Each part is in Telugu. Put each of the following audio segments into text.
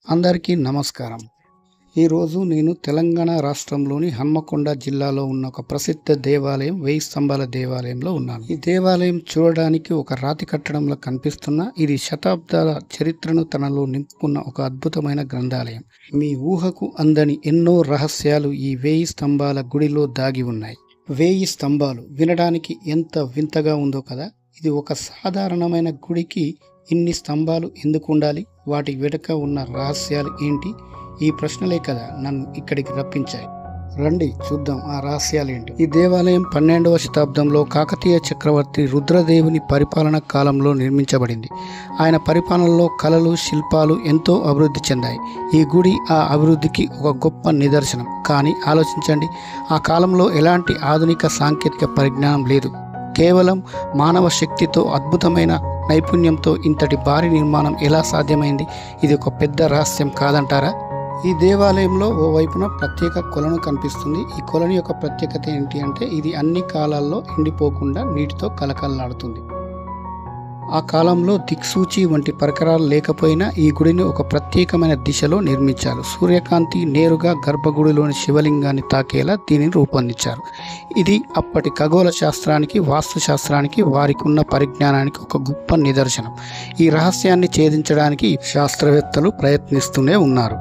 అందరికీ నమస్కారం. ఈరోజు నేను తెలంగాణ రాష్ట్రంలోని హన్మకొండ జిల్లాలో ఉన్న ఒక ప్రసిద్ధ దేవాలయం 1000 స్తంభాల దేవాలయంలో ఉన్నాను. ఈ దేవాలయం చూడడానికి ఒక రాతి కట్టడంలో కనిపిస్తున్న ఇది శతాబ్దాల చరిత్రను తనలో నింపుకున్న ఒక అద్భుతమైన గ్రంథాలయం. మీ ఊహకు అందని ఎన్నో రహస్యాలు ఈ 1000 స్తంభాల గుడిలో దాగి ఉన్నాయి. 1000 స్తంభాలు వినడానికి ఎంత వింతగా ఉందో కదా. ఇది ఒక సాధారణమైన గుడికి ఇన్ని స్తంభాలు ఎందుకు ఉండాలి? వాటి వెనుక ఉన్న రహస్యాలు ఏంటి? ఈ ప్రశ్నలే కదా నన్ను ఇక్కడికి రప్పించాయి. రండి చూద్దాం ఆ రహస్యాలు ఏంటి. ఈ దేవాలయం 12వ శతాబ్దంలో కాకతీయ చక్రవర్తి రుద్రదేవుని పరిపాలన కాలంలో నిర్మించబడింది. ఆయన పరిపాలనలో కళలు, శిల్పాలు ఎంతో అభివృద్ధి చెందాయి. ఈ గుడి ఆ అభివృద్ధికి ఒక గొప్ప నిదర్శనం. కానీ ఆలోచించండి, ఆ కాలంలో ఎలాంటి ఆధునిక సాంకేతిక పరిజ్ఞానం లేదు. కేవలం మానవ శక్తితో, అద్భుతమైన నైపుణ్యంతో ఇంతటి భారీ నిర్మాణం ఎలా సాధ్యమైంది? ఇది ఒక పెద్ద రహస్యం కాదంటారా? ఈ దేవాలయంలో ఓ వైపున ప్రత్యేక కొలను కనిపిస్తుంది. ఈ కొలను యొక్క ప్రత్యేకత ఏంటి అంటే ఇది అన్ని కాలాల్లో ఎండిపోకుండా నీటితో కలకలలాడుతుంది. ఆ కాలంలో దిక్సూచి వంటి పరికరాలు లేకపోయినా ఈ గుడిని ఒక ప్రత్యేకమైన దిశలో నిర్మించారు. సూర్యకాంతి నేరుగా గర్భగుడిలోని శివలింగాన్ని తాకేలా దీనిని రూపొందించారు. ఇది అప్పటి ఖగోళ శాస్త్రానికి, వాస్తు శాస్త్రానికి, వారికి ఉన్న పరిజ్ఞానానికి ఒక గొప్ప నిదర్శనం. ఈ రహస్యాన్ని ఛేదించడానికి శాస్త్రవేత్తలు ప్రయత్నిస్తూనే ఉన్నారు.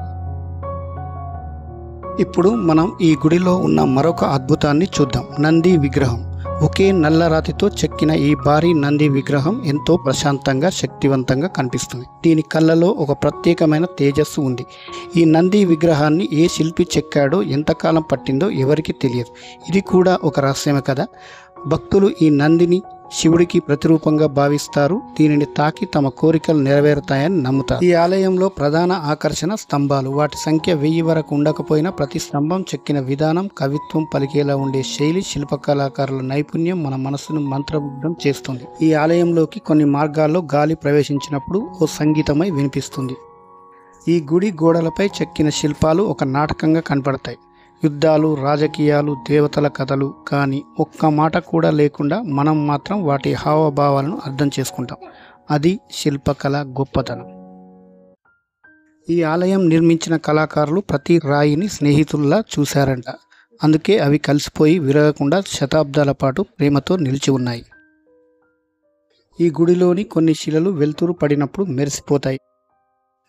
ఇప్పుడు మనం ఈ గుడిలో ఉన్న మరొక అద్భుతాన్ని చూద్దాం. నంది విగ్రహం. ఒకే నల్ల రాతితో చెక్కిన ఈ భారీ నంది విగ్రహం ఎంతో ప్రశాంతంగా, శక్తివంతంగా కనిపిస్తుంది. దీని కళ్ళలో ఒక ప్రత్యేకమైన తేజస్సు ఉంది. ఈ నంది విగ్రహాన్ని ఏ శిల్పి చెక్కాడో, ఎంతకాలం పట్టిందో ఎవరికి తెలియదు. ఇది కూడా ఒక రహస్యమే కదా. భక్తులు ఈ నందిని శివుడికి ప్రతిరూపంగా భావిస్తారు. దీనిని తాకి తమ కోరికలు నెరవేరుతాయని నమ్ముతారు. ఈ ఆలయంలో ప్రధాన ఆకర్షణ స్తంభాలు. వాటి సంఖ్య 1000 వరకు ఉండకపోయినా ప్రతి స్తంభం చెక్కిన విధానం, కవిత్వం పలికేలా ఉండే శైలి, శిల్పకళాకారుల నైపుణ్యం మన మనసును మంత్రముగ్ధం చేస్తుంది. ఈ ఆలయంలోకి కొన్ని మార్గాల్లో గాలి ప్రవేశించినప్పుడు ఓ సంగీతమై వినిపిస్తుంది. ఈ గుడి గోడలపై చెక్కిన శిల్పాలు ఒక నాటకంగా కనపడతాయి. యుద్ధాలు, రాజకీయాలు, దేవతల కథలు. కానీ ఒక్క మాట కూడా లేకుండా మనం మాత్రం వాటి హావభావాలను అర్థం చేసుకుంటాం. అది శిల్పకళ గొప్పతనం. ఈ ఆలయం నిర్మించిన కళాకారులు ప్రతి రాయిని స్నేహితుల్లా చూశారంట. అందుకే అవి కలిసిపోయి విరగకుండా శతాబ్దాల పాటు ప్రేమతో నిలిచి ఉన్నాయి. ఈ గుడిలోని కొన్ని శిలలు వెలుతురు పడినప్పుడు మెరిసిపోతాయి.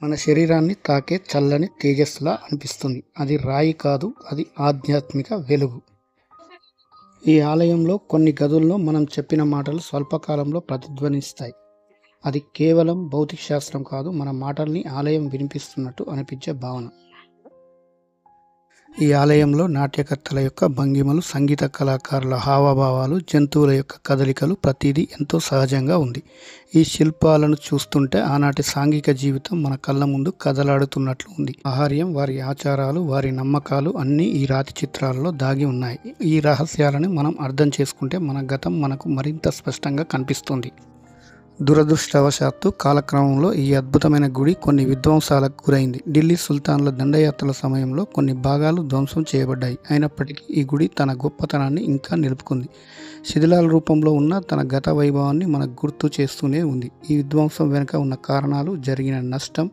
మన శరీరాన్ని తాకే చల్లని తేజస్సులా అనిపిస్తుంది. అది రాయి కాదు, అది ఆధ్యాత్మిక వెలుగు. ఈ ఆలయంలో కొన్ని గదుల్లో మనం చెప్పిన మాటలు స్వల్పకాలంలో ప్రతిధ్వనిస్తాయి. అది కేవలం భౌతిక శాస్త్రం కాదు, మన మాటల్ని ఆలయం వినిపిస్తున్నట్టు అనిపించే భావన. ఈ ఆలయంలో నాట్యకర్తల యొక్క భంగిమలు, సంగీత కళాకారుల హావభావాలు, జంతువుల యొక్క కదలికలు, ప్రతిదీ ఎంతో సహజంగా ఉంది. ఈ శిల్పాలను చూస్తుంటే ఆనాటి సాంఘిక జీవితం మన కళ్ళ ముందు కదలాడుతున్నట్లు ఉంది. ఆహార్యం, వారి ఆచారాలు, వారి నమ్మకాలు అన్నీ ఈ రాతి చిత్రాలలో దాగి ఉన్నాయి. ఈ రహస్యాలను మనం అర్థం చేసుకుంటే మన గతం మనకు మరింత స్పష్టంగా కనిపిస్తుంది. దురదృష్టవశాత్తు కాలక్రమంలో ఈ అద్భుతమైన గుడి కొన్ని విధ్వంసాలకు గురైంది. ఢిల్లీ సుల్తాన్ల దండయాత్రల సమయంలో కొన్ని భాగాలు ధ్వంసం చేయబడ్డాయి. అయినప్పటికీ ఈ గుడి తన గొప్పతనాన్ని ఇంకా నిలుపుకుంది. శిథిలాల రూపంలో ఉన్న తన గత వైభవాన్ని మనకు గుర్తు చేస్తూనే ఉంది. ఈ విధ్వంసం వెనుక ఉన్న కారణాలు, జరిగిన నష్టం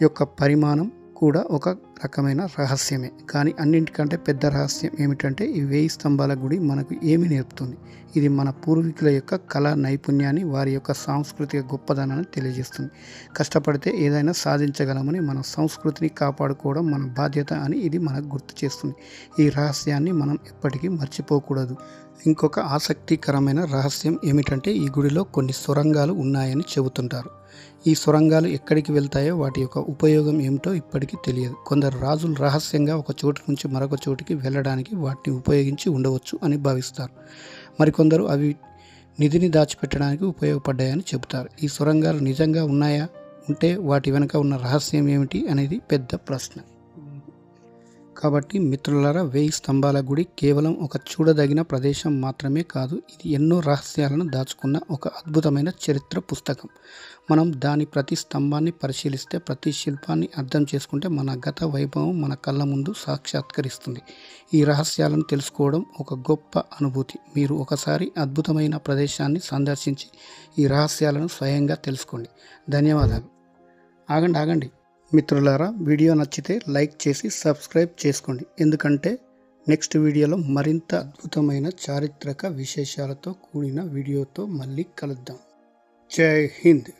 యొక్క పరిమాణం కూడా ఒక రకమైన రహస్యమే. కానీ అన్నింటికంటే పెద్ద రహస్యం ఏమిటంటే ఈ 1000 స్తంభాల గుడి మనకు ఏమి నేర్పుతుంది? ఇది మన పూర్వీకుల యొక్క కళా నైపుణ్యాన్ని, వారి యొక్క సాంస్కృతిక గొప్పదనాన్ని తెలియజేస్తుంది. కష్టపడితే ఏదైనా సాధించగలమని, మన సంస్కృతిని కాపాడుకోవడం మన బాధ్యత అని ఇది మనకు గుర్తు చేస్తుంది. ఈ రహస్యాన్ని మనం ఎప్పటికీ మర్చిపోకూడదు. ఇంకొక ఆసక్తికరమైన రహస్యం ఏమిటంటే ఈ గుడిలో కొన్ని సొరంగాలు ఉన్నాయని చెబుతుంటారు. ఈ సొరంగాలు ఎక్కడికి వెళ్తాయో, వాటి యొక్క ఉపయోగం ఏమిటో ఇప్పటికీ తెలియదు. కొందరు రాజులు రహస్యంగా ఒక చోటు నుంచి మరొక చోటికి వెళ్ళడానికి వాటిని ఉపయోగించి ఉండవచ్చు అని భావిస్తారు. మరికొందరు అవి నిధిని దాచిపెట్టడానికి ఉపయోగపడ్డాయని చెబుతారు. ఈ సొరంగాలు నిజంగా ఉన్నాయా? ఉంటే వాటి వెనుక ఉన్న రహస్యం ఏమిటి అనేది పెద్ద ప్రశ్న. కాబట్టి మిత్రులారా, 1000 స్తంభాల గుడి కేవలం ఒక చూడదగిన ప్రదేశం మాత్రమే కాదు, ఇది ఎన్నో రహస్యాలను దాచుకున్న ఒక అద్భుతమైన చరిత్ర పుస్తకం. మనం దాని ప్రతి స్తంభాన్ని పరిశీలిస్తే, ప్రతి శిల్పాన్ని అర్థం చేసుకుంటే మన గత వైభవం మన కళ్ళ ముందు సాక్షాత్కరిస్తుంది. ఈ రహస్యాలను తెలుసుకోవడం ఒక గొప్ప అనుభూతి. మీరు ఒకసారి అద్భుతమైన ప్రదేశాన్ని సందర్శించి ఈ రహస్యాలను స్వయంగా తెలుసుకోండి. ధన్యవాదాలు. ఆగండి. మిత్రులారా, వీడియో నచ్చితే లైక్ చేసి సబ్స్క్రైబ్ చేసుకోండి. ఎందుకంటే నెక్స్ట్ వీడియోలో మరింత అద్భుతమైన చారిత్రక విశేషాలతో కూడిన వీడియోతో మళ్ళీ కలుద్దాం. జై హింద్.